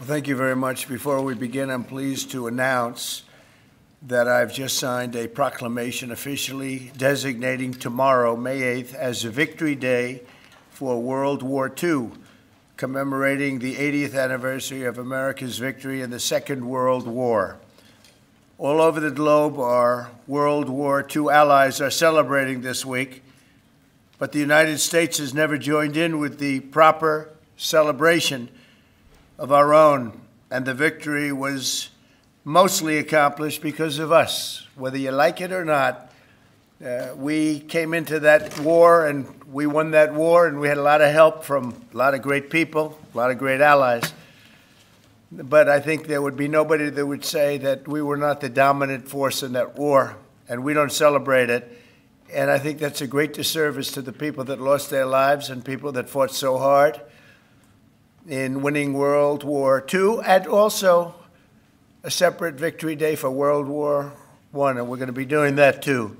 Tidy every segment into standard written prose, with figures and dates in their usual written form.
Thank you very much. Before we begin, I'm pleased to announce that I've just signed a proclamation officially designating tomorrow, May 8th, as a Victory Day for World War II, commemorating the 80th anniversary of America's victory in the Second World War. All over the globe, our World War II allies are celebrating this week, but the United States has never joined in with the proper celebration of our own, and the victory was mostly accomplished because of us. Whether you like it or not, we came into that war and we won that war, and we had a lot of help from a lot of great people, a lot of great allies. But I think there would be nobody that would say that we were not the dominant force in that war, and we don't celebrate it. And I think that's a great disservice to the people that lost their lives and people that fought so hard in winning World War II, and also a separate Victory Day for World War I, and we're going to be doing that too.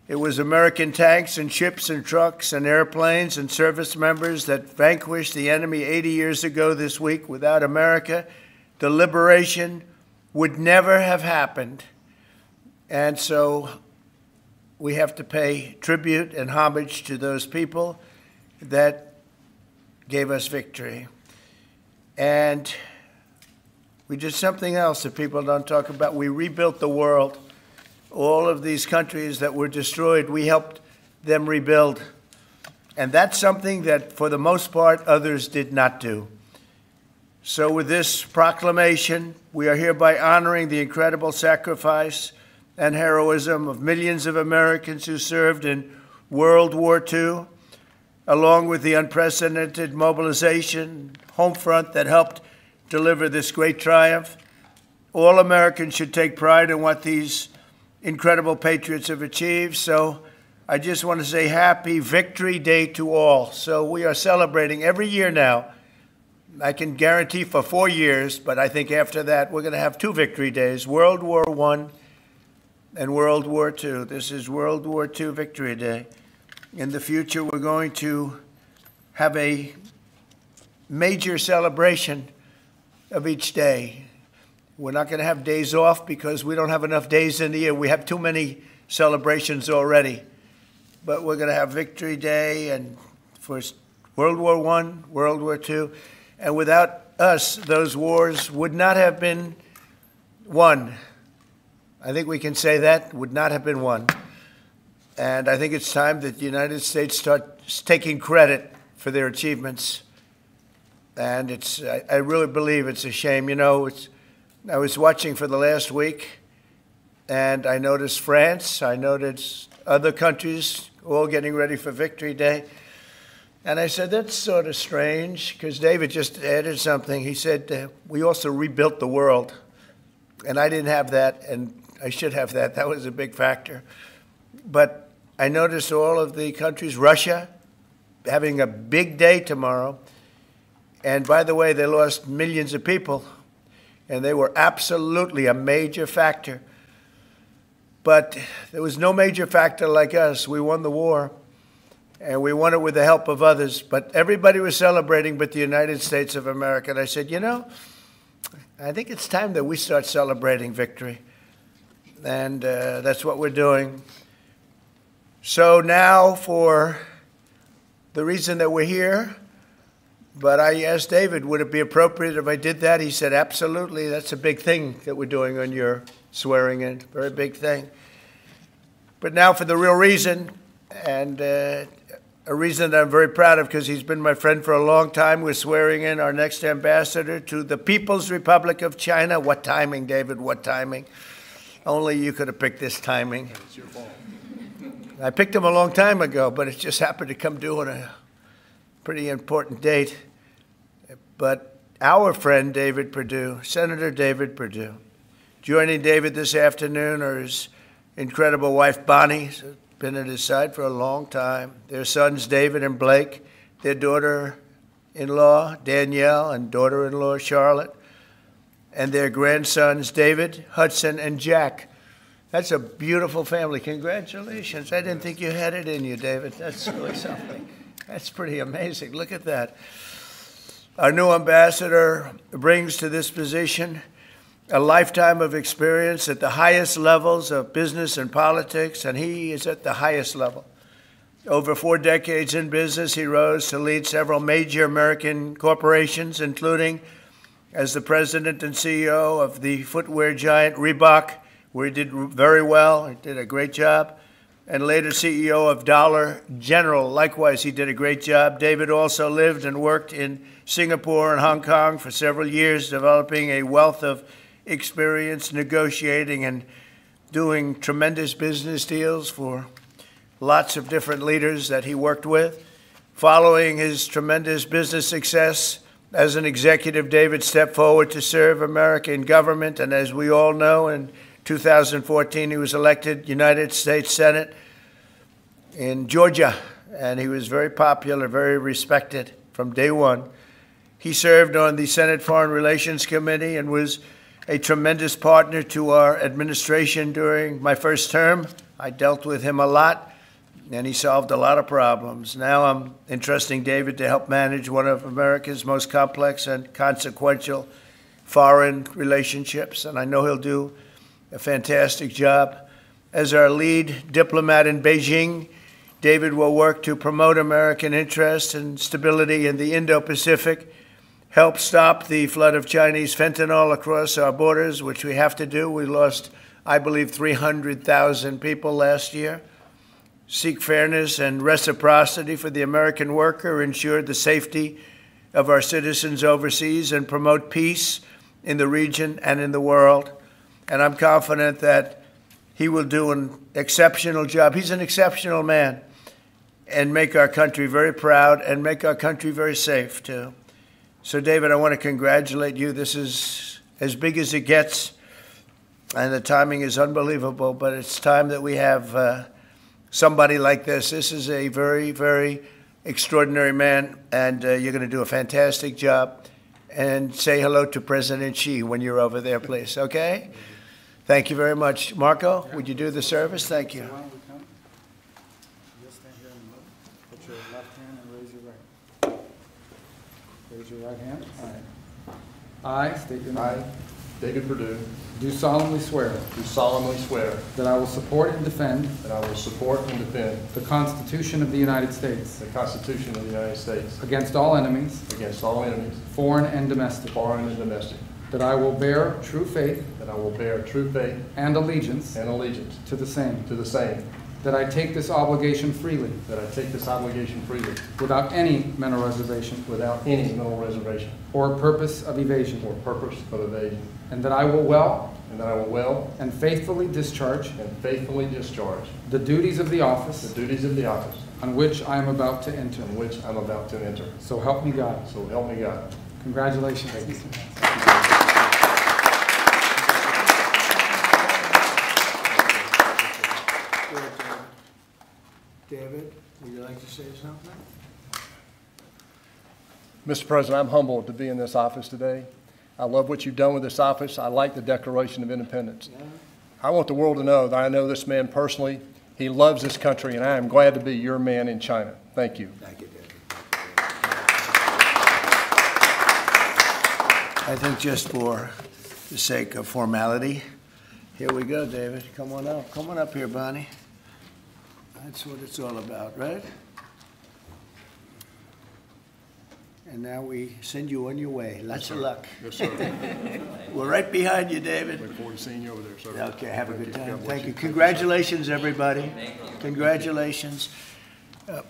It was American tanks and ships and trucks and airplanes and service members that vanquished the enemy 80 years ago this week. Without America, the liberation would never have happened. And so we have to pay tribute and homage to those people that gave us victory. And we did something else that people don't talk about. We rebuilt the world. All of these countries that were destroyed, we helped them rebuild. And that's something that, for the most part, others did not do. So with this proclamation, we are hereby honoring the incredible sacrifice and heroism of millions of Americans who served in World War II, along with the unprecedented mobilization, home front that helped deliver this great triumph. All Americans should take pride in what these incredible patriots have achieved. So I just want to say happy Victory Day to all. So we are celebrating every year now. I can guarantee for 4 years, but I think after that we're going to have 2 Victory Days, World War I and World War II. This is World War II Victory Day. In the future, we're going to have a major celebration of each day. We're not going to have days off because we don't have enough days in the year. We have too many celebrations already. But we're going to have Victory Day and for World War I, World War II. And without us, those wars would not have been won. I think we can say that, would not have been won. And I think it's time that the United States starts taking credit for their achievements. And I really believe it's a shame. You know, I was watching for the last week, and I noticed France, I noticed other countries all getting ready for Victory Day. And I said, that's sort of strange, because David just added something. He said, we also rebuilt the world. And I didn't have that, and I should have that. That was a big factor. But I noticed all of the countries, Russia, having a big day tomorrow. And by the way, they lost millions of people, and they were absolutely a major factor. But there was no major factor like us. We won the war, and we won it with the help of others. But everybody was celebrating but the United States of America. And I said, you know, I think it's time that we start celebrating victory. And that's what we're doing. So now for the reason that we're here, but I asked David, would it be appropriate if I did that? He said, absolutely. That's a big thing that we're doing on your swearing in, very big thing. But now for the real reason, and a reason that I'm very proud of because he's been my friend for a long time. We're swearing in our next ambassador to the People's Republic of China. What timing, David, what timing? Only you could have picked this timing. It's your fault. I picked him a long time ago, but it just happened to come due on a pretty important date. But our friend David Perdue, Senator David Perdue, joining David this afternoon are his incredible wife Bonnie, who's been at his side for a long time, their sons David and Blake, their daughter-in-law Danielle and daughter-in-law Charlotte, and their grandsons David, Hudson, and Jack. That's a beautiful family. Congratulations. I didn't think you had it in you, David. That's really something. That's pretty amazing. Look at that. Our new ambassador brings to this position a lifetime of experience at the highest levels of business and politics, and he is at the highest level. Over 4 decades in business, he rose to lead several major American corporations, including as the president and CEO of the footwear giant Reebok, where he did very well. He did a great job. And later CEO of Dollar General. Likewise, he did a great job. David also lived and worked in Singapore and Hong Kong for several years, developing a wealth of experience negotiating and doing tremendous business deals for lots of different leaders that he worked with. Following his tremendous business success as an executive, David stepped forward to serve America in government, and as we all know, in 2014, he was elected United States Senate in Georgia, and he was very popular, very respected from day one. He served on the Senate Foreign Relations Committee and was a tremendous partner to our administration during my first term. I dealt with him a lot, and he solved a lot of problems. Now I'm entrusting David to help manage one of America's most complex and consequential foreign relationships, and I know he'll do a fantastic job. As our lead diplomat in Beijing, David will work to promote American interests and stability in the Indo-Pacific, help stop the flood of Chinese fentanyl across our borders, which we have to do. We lost, I believe, 300,000 people last year. Seek fairness and reciprocity for the American worker, ensure the safety of our citizens overseas, and promote peace in the region and in the world. And I'm confident that he will do an exceptional job. He's an exceptional man, and make our country very proud and make our country very safe, too. So, David, I want to congratulate you. This is as big as it gets, and the timing is unbelievable, but it's time that we have somebody like this. This is a very, very extraordinary man, and you're going to do a fantastic job. And say hello to President Xi when you're over there, please, okay? Thank you very much. Marco, would you do the service? Thank you. Why don't we come? You'll stand here in the middle. Put your left hand and raise your right. Raise your right hand. All right. I state your name. I, David Perdue, Do solemnly swear do solemnly swear that I will support and defend that I will support and defend the Constitution of the United States the Constitution of the United States against all enemies, against all enemies, foreign and domestic, foreign and domestic, that I will bear true faith that I will bear true faith and allegiance and allegiance to the same, to the same, that I take this obligation freely that I take this obligation freely without any mental reservation without any mental reservation or purpose of evasion, or purpose of evasion, and that I will well and that I will well and faithfully discharge and faithfully discharge the duties of the the office duties of the office on which I am about to enter. in which I'm about to enter. So help me God. So help me God. Congratulations. David, would you like to say something? Mr. President, I'm humbled to be in this office today. I love what you've done with this office. I like the Declaration of Independence. Yeah. I want the world to know that I know this man personally. He loves this country, and I am glad to be your man in China. Thank you. Thank you, David. I think just for the sake of formality, here we go, David. Come on up. Come on up here, Bonnie. That's what it's all about, right? And now we send you on your way. Lots of luck. Yes, sir. We're right behind you, David. Look forward to seeing you over there, sir. Okay, have a good time. God bless Thank you. you. Congratulations, everybody. Congratulations.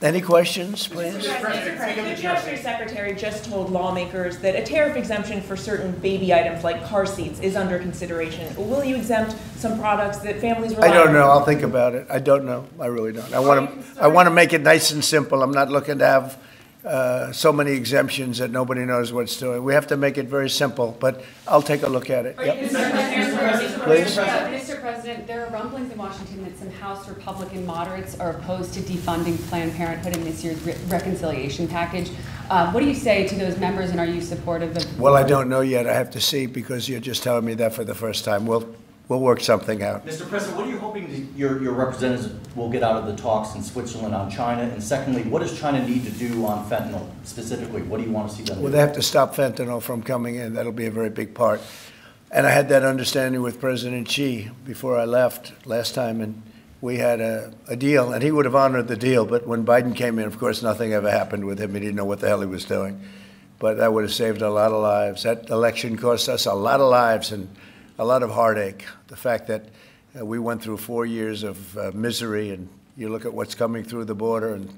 Any questions, please? Mr. President, the Treasury Secretary just told lawmakers that a tariff exemption for certain baby items like car seats is under consideration. Will you exempt some products that families rely I on? don't know. I'll think about it. I don't know. I really don't. I want to make it nice and simple. I'm not looking to have so many exemptions that nobody knows what's doing. We have to make it very simple, but I'll take a look at it. Yep. Please. Mr. President, there are rumblings in Washington that some House Republican moderates are opposed to defunding Planned Parenthood in this year's reconciliation package. What do you say to those members, and are you supportive of? Well, I don't know yet. I have to see because you're just telling me that for the first time. we'll work something out. Mr. President, what are you hoping your representatives will get out of the talks in Switzerland on China? And secondly, what does China need to do on fentanyl specifically? What do you want to see them do? Well, they have to stop fentanyl from coming in. That'll be a very big part. And I had that understanding with President Xi before I left last time, and we had a deal, and he would have honored the deal. But when Biden came in, of course, nothing ever happened with him. He didn't know what the hell he was doing. But that would have saved a lot of lives. That election cost us a lot of lives and a lot of heartache. The fact that we went through 4 years of misery, and you look at what's coming through the border, and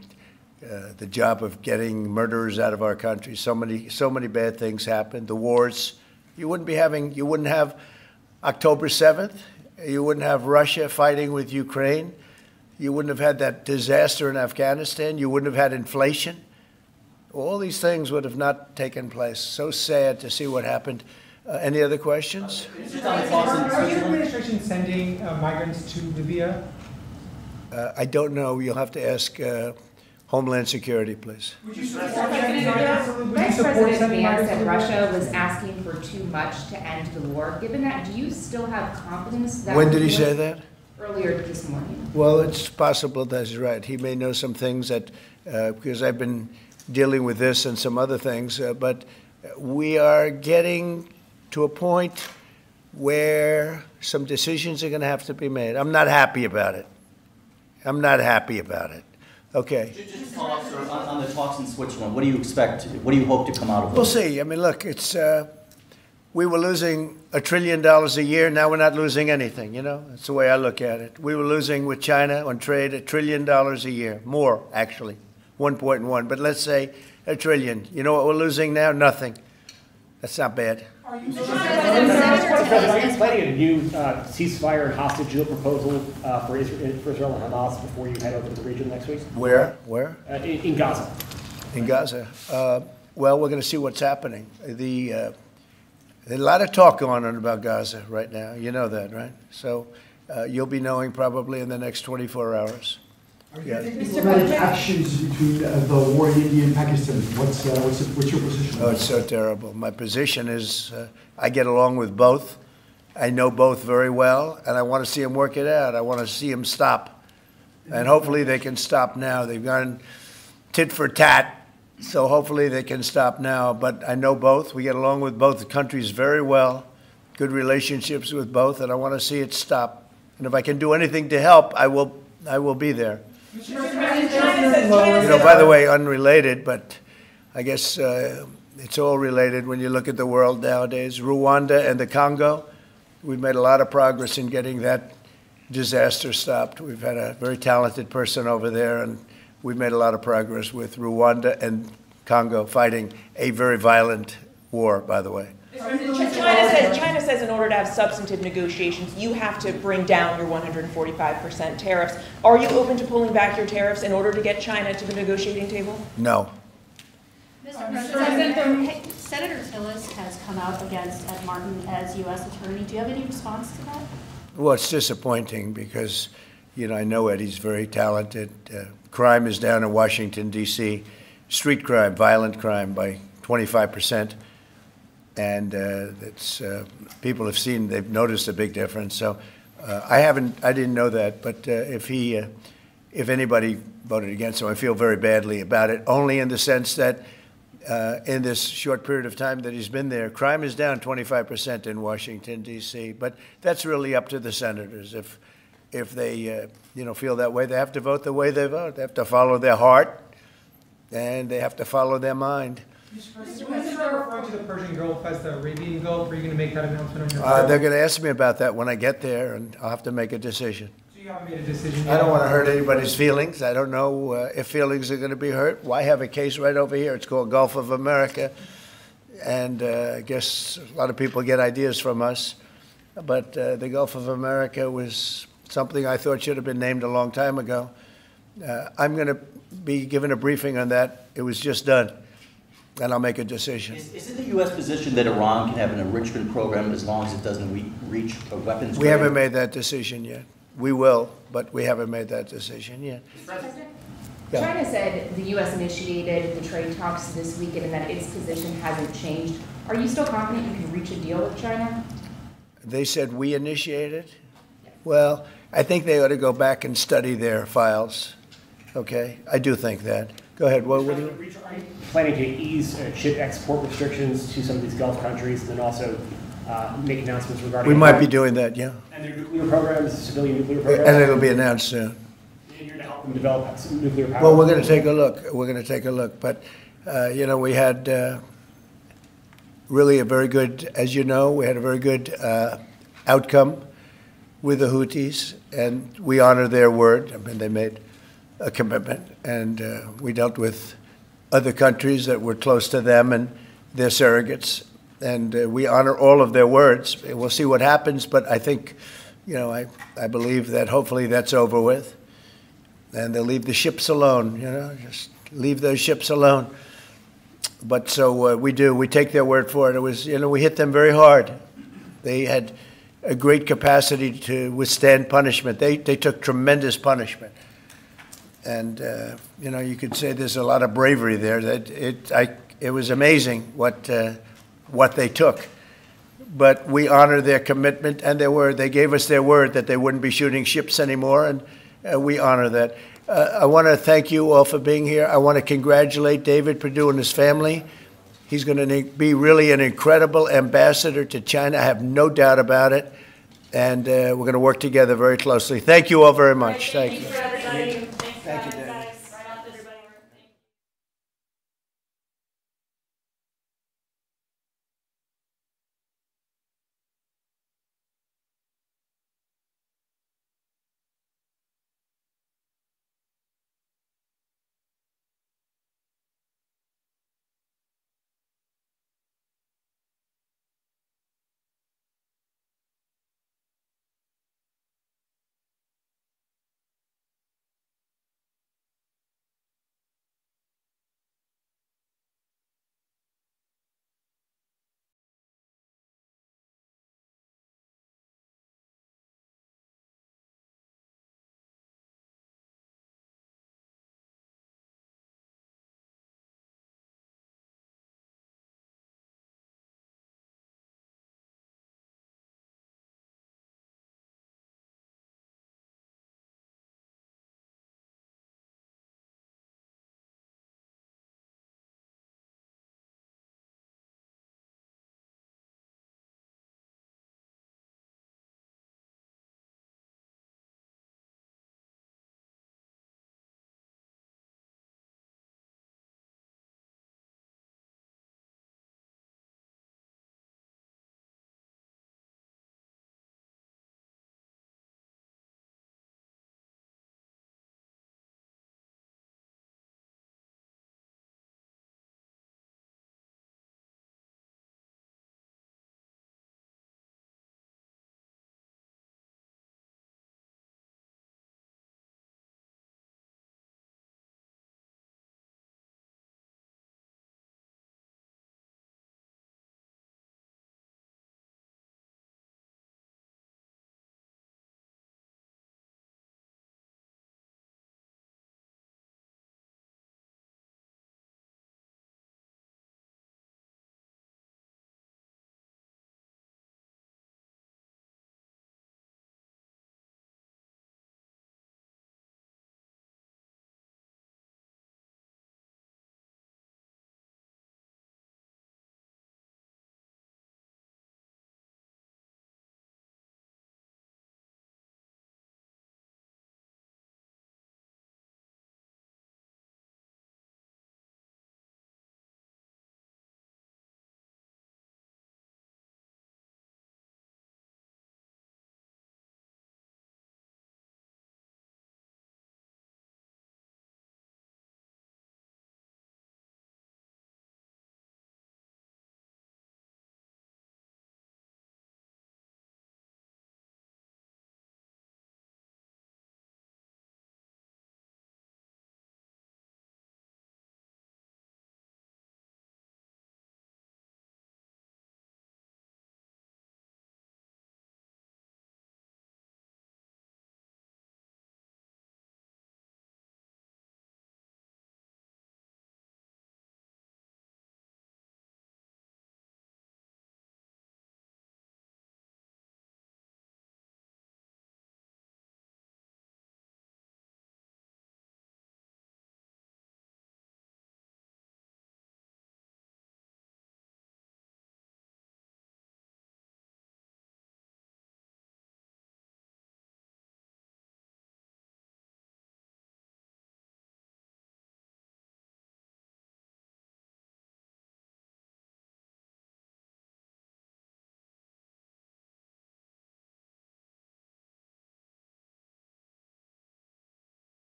the job of getting murderers out of our country. So many bad things happened. The wars. You wouldn't have October 7th. You wouldn't have Russia fighting with Ukraine. You wouldn't have had that disaster in Afghanistan. You wouldn't have had inflation. All these things would have not taken place. So sad to see what happened. Any other questions? Are your administration sending migrants to Libya? I don't know. You'll have to ask Homeland Security, please. Would you support Vice President Vance said Russia was asking for too much to end the war. Given that, do you still have confidence that... When did he say that? Earlier this morning. Well, it's possible that's right. He may know some things that, because I've been dealing with this and some other things, but we are getting to a point where some decisions are going to have to be made. I'm not happy about it. Okay. Just follow up, sir, on the talks in Switzerland. What do you expect? What do you hope to come out of them? We'll see. I mean, look, it's we were losing $1 trillion a year. Now we're not losing anything. You know, that's the way I look at it. We were losing with China on trade $1 trillion a year, more actually, 1.1. But let's say $1 trillion. You know what we're losing now? Nothing. That's not bad. Are you planning a new ceasefire and hostage deal proposal for Israel and Hamas before you head over to the region next week? Where? In Gaza. In Gaza. Well, we're going to see what's happening. There's a lot of talk going on about Gaza right now. You know that, right? So you'll be knowing probably in the next 24 hours. Are you taking diplomatic actions between the war in India and Pakistan? What's your position? Oh, it's so terrible. My position is I get along with both. I know both very well, and I want to see them work it out. I want to see them stop. And hopefully they can stop now. They've gone tit for tat, so hopefully they can stop now. But I know both. We get along with both countries very well, good relationships with both, and I want to see it stop. And if I can do anything to help, I will be there. You know, by the way, unrelated, but I guess it's all related when you look at the world nowadays. Rwanda and the Congo, we've made a lot of progress in getting that disaster stopped. We've had a very talented person over there, and we've made a lot of progress with Rwanda and Congo fighting a very violent war, by the way. China says in order to have substantive negotiations, you have to bring down your 145% tariffs. Are you open to pulling back your tariffs in order to get China to the negotiating table? No. Mr. President, Senator Tillis has come out against Ed Martin as U.S. Attorney. Do you have any response to that? Well, it's disappointing because, you know, I know Eddie's very talented. Crime is down in Washington, D.C. Street crime, violent crime by 25%. And people have seen, they've noticed a big difference. So I didn't know that, but if anybody voted against him, I feel very badly about it, only in the sense that in this short period of time that he's been there, crime is down 25% in Washington, D.C., but that's really up to the senators. If they feel that way, they have to vote the way they vote. They have to follow their heart, and they have to follow their mind. Mr. President, referring to the Persian Gulf as the Arabian Gulf, are you going to make that announcement on your They're going to ask me about that when I get there, and I'll have to make a decision. So you haven't made a decision yet? I don't want to hurt anybody's feelings. I don't know if feelings are going to be hurt. Why have a case right over here? It's called Gulf of America, and I guess a lot of people get ideas from us. But the Gulf of America was something I thought should have been named a long time ago. I'm going to be given a briefing on that. It was just done. And I'll make a decision. Is it the U.S. position that Iran can have an enrichment program as long as it doesn't reach a weapons? We haven't made that decision yet. We will, but we haven't made that decision yet. Yeah. China said the U.S. initiated the trade talks this weekend and that its position hasn't changed. Are you still confident you can reach a deal with China? They said we initiated? Well, I think they ought to go back and study their files, okay? I do think that. Go ahead, what do you? Are you planning to ease chip export restrictions to some of these Gulf countries, and then also make announcements regarding... We might be doing that, yeah. And their nuclear programs, civilian nuclear programs? And it'll be announced soon. And you're going to help them develop some nuclear power? Well, we're going to take a look. We're going to take a look. But, you know, we had really a very good, as you know, we had a very good outcome with the Houthis, and we honor their word. I mean, they made a commitment, and we dealt with other countries that were close to them and their surrogates, and we honor all of their words. We'll see what happens, but I think, you know, I believe that hopefully that's over with, and they'll leave the ships alone, you know, just leave those ships alone. But so we do. We take their word for it. It was, you know, we hit them very hard. They had a great capacity to withstand punishment. They took tremendous punishment. And, you know, you could say there's a lot of bravery there. That it was amazing what they took. But we honor their commitment and their word. They gave us their word that they wouldn't be shooting ships anymore, and we honor that. I want to thank you all for being here. I want to congratulate David Perdue and his family. He's going to be really an incredible ambassador to China. I have no doubt about it. And we're going to work together very closely. Thank you all very much. Thank you.